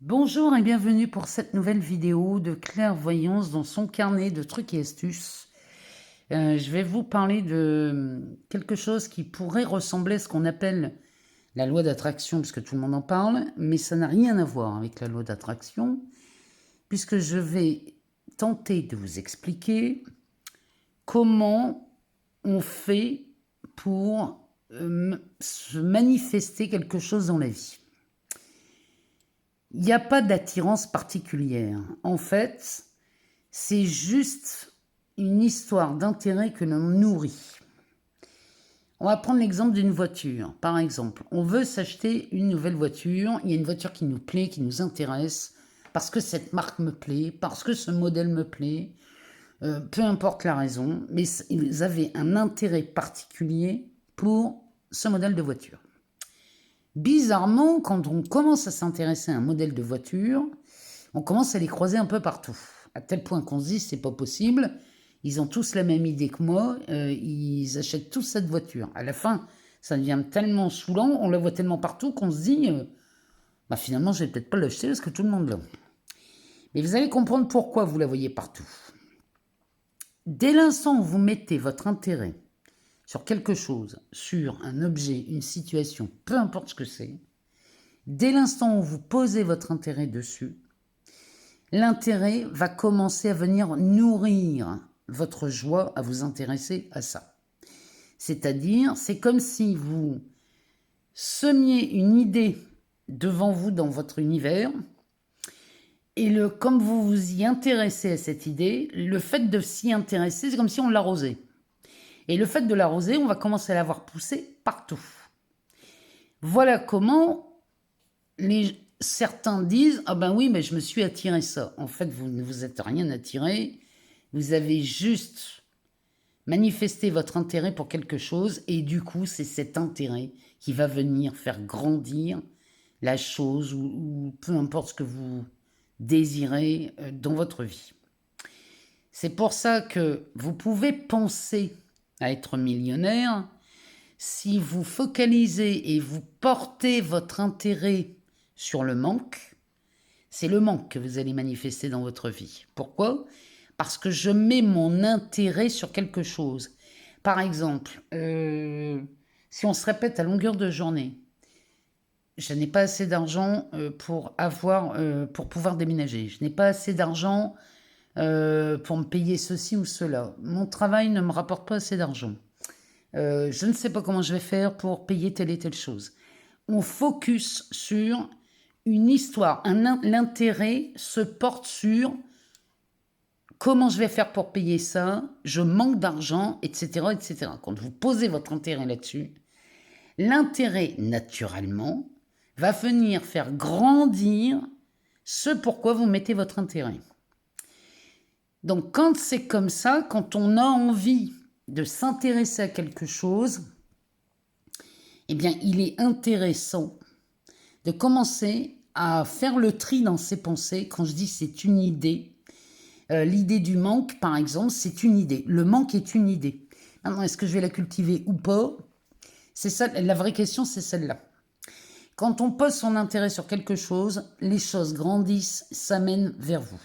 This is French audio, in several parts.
Bonjour et bienvenue pour cette nouvelle vidéo de clairvoyance dans son carnet de trucs et astuces. Je vais vous parler de quelque chose qui pourrait ressembler à ce qu'on appelle la loi d'attraction, puisque tout le monde en parle, mais ça n'a rien à voir avec la loi d'attraction, puisque je vais tenter de vous expliquer comment on fait pour se manifester quelque chose dans la vie. Il n'y a pas d'attirance particulière. En fait, c'est juste une histoire d'intérêt que l'on nourrit. On va prendre l'exemple d'une voiture. Par exemple, on veut s'acheter une nouvelle voiture. Il y a une voiture qui nous plaît, qui nous intéresse, parce que cette marque me plaît, parce que ce modèle me plaît, peu importe la raison, mais ils avaient un intérêt particulier pour ce modèle de voiture. Bizarrement, quand on commence à s'intéresser à un modèle de voiture, on commence à les croiser un peu partout. À tel point qu'on se dit, c'est pas possible, ils ont tous la même idée que moi, ils achètent tous cette voiture. À la fin, ça devient tellement saoulant, on la voit tellement partout qu'on se dit, finalement, je vais peut-être pas l'acheter parce que tout le monde l'a. Mais vous allez comprendre pourquoi vous la voyez partout. Dès l'instant où vous mettez votre intérêt sur quelque chose, sur un objet, une situation, peu importe ce que c'est, dès l'instant où vous posez votre intérêt dessus, l'intérêt va commencer à venir nourrir votre joie à vous intéresser à ça. C'est-à-dire, c'est comme si vous semiez une idée devant vous dans votre univers, et comme vous vous y intéressez à cette idée, le fait de s'y intéresser, c'est comme si on l'arrosait. Et le fait de l'arroser, on va commencer à la voir pousser partout. Voilà comment certains disent « Ah ben oui, mais je me suis attiré ça ». En fait, vous ne vous êtes rien attiré. Vous avez juste manifesté votre intérêt pour quelque chose et du coup, c'est cet intérêt qui va venir faire grandir la chose ou peu importe ce que vous désirez dans votre vie. C'est pour ça que vous pouvez penser à être millionnaire si vous focalisez et vous portez votre intérêt sur le manque. C'est le manque que vous allez manifester dans votre vie. Pourquoi ? Parce que je mets mon intérêt sur quelque chose. Par exemple, si on se répète à longueur de journée, je n'ai pas assez d'argent pour pouvoir déménager. Je n'ai pas assez d'argent pour me payer ceci ou cela. Mon travail ne me rapporte pas assez d'argent. Je ne sais pas comment je vais faire pour payer telle et telle chose. On focus sur une histoire. L'intérêt se porte sur comment je vais faire pour payer ça, je manque d'argent, etc., etc. Quand vous posez votre intérêt là-dessus, l'intérêt, naturellement, va venir faire grandir ce pourquoi vous mettez votre intérêt. Donc, quand c'est comme ça, quand on a envie de s'intéresser à quelque chose, eh bien, il est intéressant de commencer à faire le tri dans ses pensées. Quand je dis c'est une idée, l'idée du manque, par exemple, c'est une idée. Le manque est une idée. Maintenant, est-ce que je vais la cultiver ou pas ? C'est ça, la vraie question, c'est celle-là. Quand on pose son intérêt sur quelque chose, les choses grandissent, s'amènent vers vous.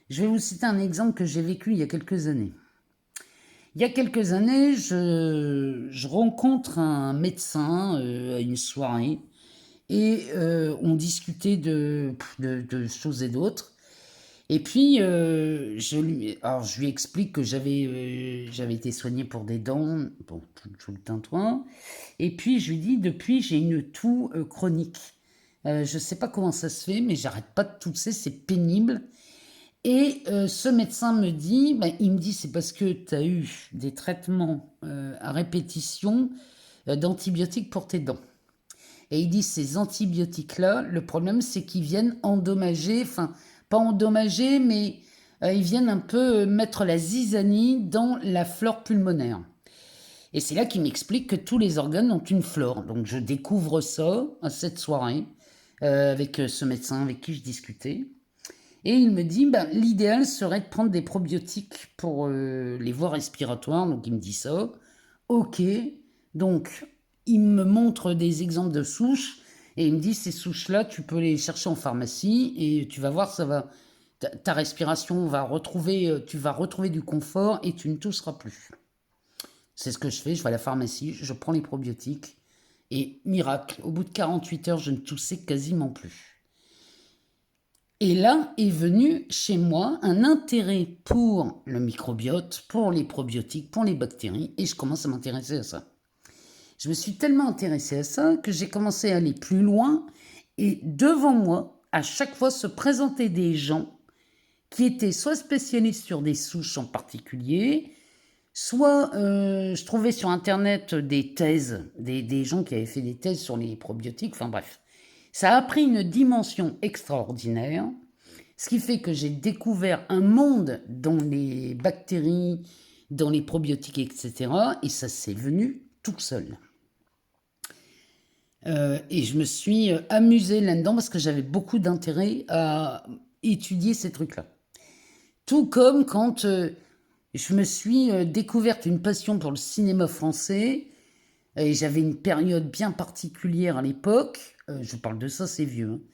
Je vais vous citer un exemple que j'ai vécu il y a quelques années. Il y a quelques années, je rencontre un médecin à une soirée et on discutait de choses et d'autres. Et puis, je lui explique que j'avais été soigné pour des dents, bon, tout le tintouin. Et puis, je lui dis, depuis, j'ai une toux chronique. Je ne sais pas comment ça se fait, mais j'arrête pas de tousser, c'est pénible. Et ce médecin me dit, il me dit, c'est parce que tu as eu des traitements à répétition d'antibiotiques pour tes dents. Et il dit, ces antibiotiques-là, le problème, c'est qu'ils viennent endommager, enfin, pas endommager, mais ils viennent un peu mettre la zizanie dans la flore pulmonaire. Et c'est là qu'il m'explique que tous les organes ont une flore. Donc je découvre ça à cette soirée avec ce médecin avec qui je discutais. Et il me dit, l'idéal serait de prendre des probiotiques pour les voies respiratoires. Donc il me dit ça. Ok. Donc il me montre des exemples de souches. Et il me dit, ces souches-là, tu peux les chercher en pharmacie et tu vas voir, ça va, ta respiration va retrouver, tu vas retrouver du confort et tu ne tousseras plus. C'est ce que je fais, je vais à la pharmacie, je prends les probiotiques et miracle, au bout de 48 heures, je ne toussais quasiment plus. Et là est venu chez moi un intérêt pour le microbiote, pour les probiotiques, pour les bactéries, et je commence à m'intéresser à ça. Je me suis tellement intéressée à ça que j'ai commencé à aller plus loin, et devant moi, à chaque fois, se présentaient des gens qui étaient soit spécialistes sur des souches en particulier, soit je trouvais sur Internet des thèses, des gens qui avaient fait des thèses sur les probiotiques, enfin bref. Ça a pris une dimension extraordinaire, ce qui fait que j'ai découvert un monde dans les bactéries, dans les probiotiques, etc. Et ça s'est venu tout seul. Et je me suis amusée là-dedans parce que j'avais beaucoup d'intérêt à étudier ces trucs-là. Tout comme quand je me suis découverte une passion pour le cinéma français. Et j'avais une période bien particulière à l'époque. Je parle de ça, c'est vieux.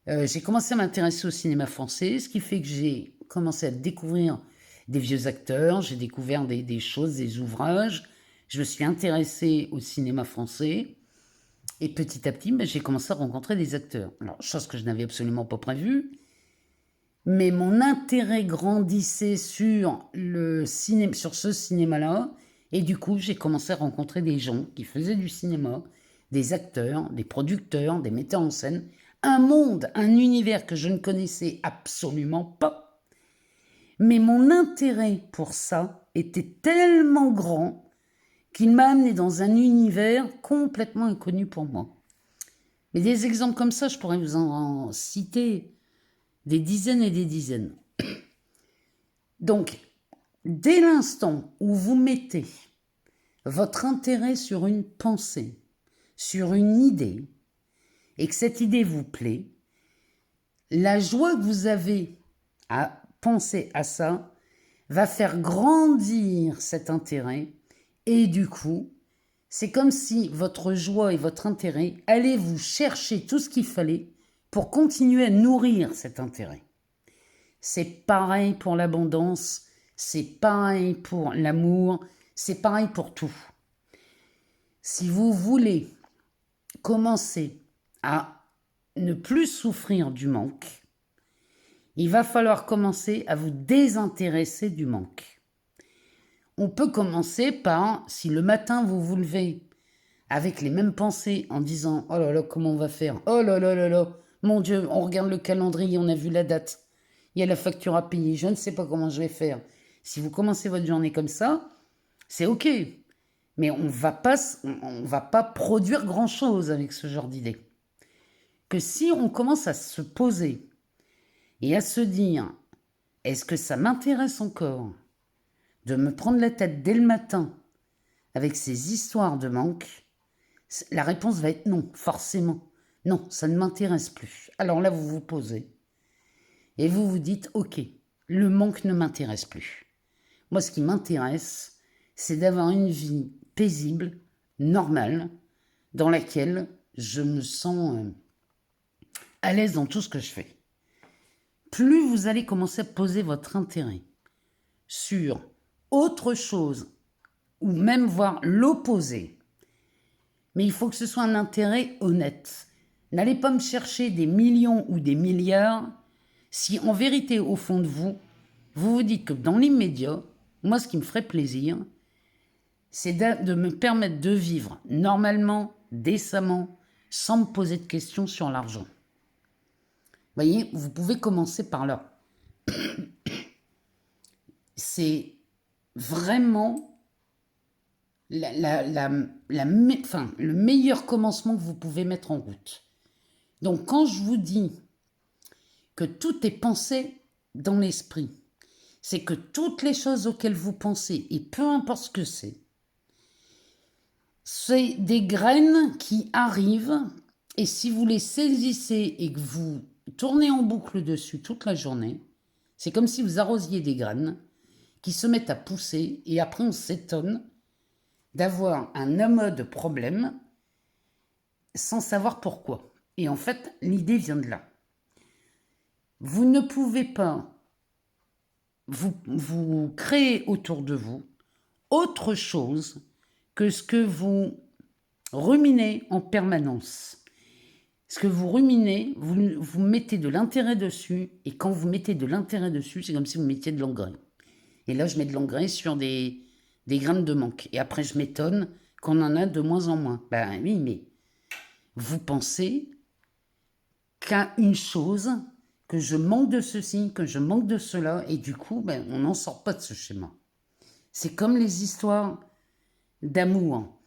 J'ai commencé à m'intéresser au cinéma français, ce qui fait que j'ai commencé à découvrir des vieux acteurs, j'ai découvert des choses, des ouvrages. Je me suis intéressée au cinéma français. Et petit à petit, j'ai commencé à rencontrer des acteurs. Alors, chose que je n'avais absolument pas prévue. Mais mon intérêt grandissait sur ce cinéma-là. Et du coup, j'ai commencé à rencontrer des gens qui faisaient du cinéma, des acteurs, des producteurs, des metteurs en scène. Un monde, un univers que je ne connaissais absolument pas. Mais mon intérêt pour ça était tellement grand qu'il m'a amené dans un univers complètement inconnu pour moi. Mais des exemples comme ça, je pourrais vous en citer des dizaines et des dizaines. Donc, dès l'instant où vous mettez votre intérêt sur une pensée, sur une idée, et que cette idée vous plaît, la joie que vous avez à penser à ça va faire grandir cet intérêt, et du coup, c'est comme si votre joie et votre intérêt allaient vous chercher tout ce qu'il fallait pour continuer à nourrir cet intérêt. C'est pareil pour l'abondance, c'est pareil pour l'amour, c'est pareil pour tout. Si vous voulez commencer à ne plus souffrir du manque, il va falloir commencer à vous désintéresser du manque. On peut commencer par, si le matin vous vous levez avec les mêmes pensées en disant « Oh là là, comment on va faire ? Oh là là là là, mon Dieu, on regarde le calendrier, on a vu la date. Il y a la facture à payer, je ne sais pas comment je vais faire. » Si vous commencez votre journée comme ça, c'est OK. Mais on va pas produire grand-chose avec ce genre d'idée. Que si on commence à se poser et à se dire « Est-ce que ça m'intéresse encore de me prendre la tête dès le matin avec ces histoires de manque ?» La réponse va être non, forcément. Non, ça ne m'intéresse plus. Alors là, vous vous posez et vous vous dites « Ok, le manque ne m'intéresse plus. Moi, ce qui m'intéresse, c'est d'avoir une vie paisible, normale, dans laquelle je me sens à l'aise dans tout ce que je fais. » Plus vous allez commencer à poser votre intérêt sur autre chose, ou même voir l'opposé, mais il faut que ce soit un intérêt honnête. N'allez pas me chercher des millions ou des milliards si en vérité, au fond de vous, vous vous dites que dans l'immédiat, moi, ce qui me ferait plaisir, c'est de me permettre de vivre normalement, décemment, sans me poser de questions sur l'argent. Vous voyez, vous pouvez commencer par là. C'est vraiment le meilleur commencement que vous pouvez mettre en route. Donc, quand je vous dis que tout est pensé dans l'esprit, c'est que toutes les choses auxquelles vous pensez, et peu importe ce que c'est des graines qui arrivent, et si vous les saisissez et que vous tournez en boucle dessus toute la journée, c'est comme si vous arrosiez des graines qui se mettent à pousser, et après on s'étonne d'avoir un amas de problèmes sans savoir pourquoi. Et en fait, l'idée vient de là. Vous ne pouvez pas vous créer autour de vous autre chose que ce que vous ruminez en permanence. Ce que vous ruminez, vous mettez de l'intérêt dessus, et quand vous mettez de l'intérêt dessus, c'est comme si vous mettiez de l'engrais. Et là, je mets de l'engrais sur des graines de manque. Et après, je m'étonne qu'on en a de moins en moins. Ben oui, mais vous pensez qu'à une chose, que je manque de ceci, que je manque de cela, et du coup, ben, on n'en sort pas de ce schéma. C'est comme les histoires d'amour.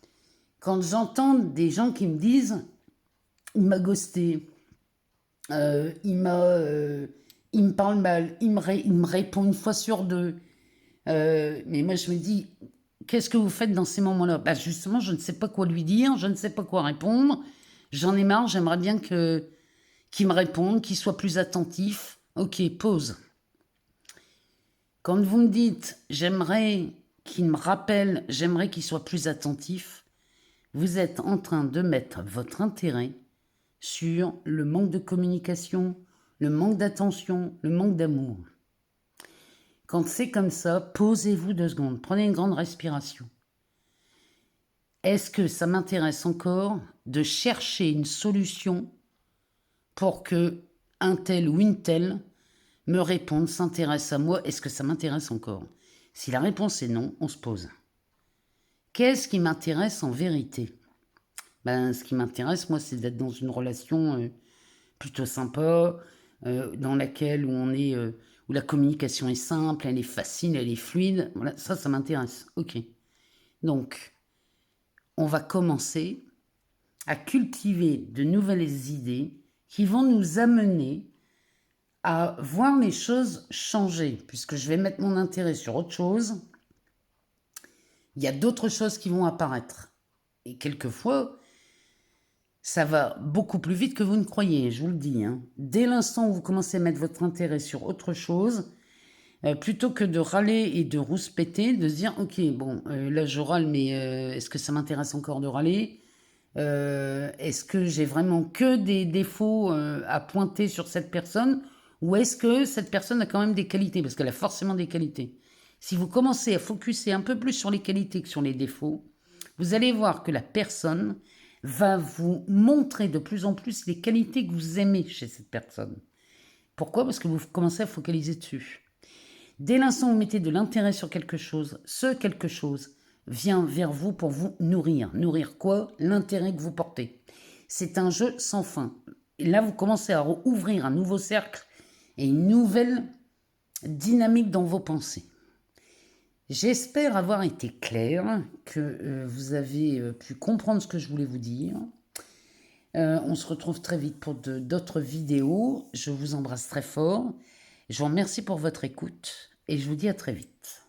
Quand j'entends des gens qui me disent « il m'a ghosté, il me parle mal, il me répond une fois sur deux », mais moi je me dis « qu'est-ce que vous faites dans ces moments-là » Ben justement, je ne sais pas quoi lui dire, je ne sais pas quoi répondre, j'en ai marre, j'aimerais bien qu'il me réponde, qu'il soit plus attentif. Ok, pause. Quand vous me dites « j'aimerais qu'il me rappelle, j'aimerais qu'il soit plus attentif », vous êtes en train de mettre votre intérêt sur le manque de communication, le manque d'attention, le manque d'amour. Quand c'est comme ça, posez-vous 2 secondes, prenez une grande respiration. Est-ce que ça m'intéresse encore de chercher une solution pour que un tel ou une telle me réponde, s'intéresse à moi? Est-ce que ça m'intéresse encore? Si la réponse est non, on se pose. Qu'est-ce qui m'intéresse en vérité? Ben, ce qui m'intéresse, moi, c'est d'être dans une relation plutôt sympa, dans laquelle où la communication est simple, elle est facile, elle est fluide. Voilà, ça m'intéresse. Ok. Donc, on va commencer à cultiver de nouvelles idées qui vont nous amener à voir les choses changer, puisque je vais mettre mon intérêt sur autre chose. Il y a d'autres choses qui vont apparaître. Et quelquefois, ça va beaucoup plus vite que vous ne croyez, je vous le dis. Hein. Dès l'instant où vous commencez à mettre votre intérêt sur autre chose, plutôt que de râler et de rouspéter, de se dire, ok, bon, là je râle, mais est-ce que ça m'intéresse encore de râler? Est-ce que j'ai vraiment que des défauts à pointer sur cette personne? Ou est-ce que cette personne a quand même des qualités? Parce qu'elle a forcément des qualités. Si vous commencez à focuser un peu plus sur les qualités que sur les défauts, vous allez voir que la personne va vous montrer de plus en plus les qualités que vous aimez chez cette personne. Pourquoi? Parce que vous commencez à focaliser dessus. Dès l'instant où vous mettez de l'intérêt sur quelque chose, ce quelque chose vient vers vous pour vous nourrir. Nourrir quoi? L'intérêt que vous portez. C'est un jeu sans fin. Et là, vous commencez à ouvrir un nouveau cercle et une nouvelle dynamique dans vos pensées. J'espère avoir été clair, que vous avez pu comprendre ce que je voulais vous dire. On se retrouve très vite pour d'autres vidéos. Je vous embrasse très fort. Je vous remercie pour votre écoute et je vous dis à très vite.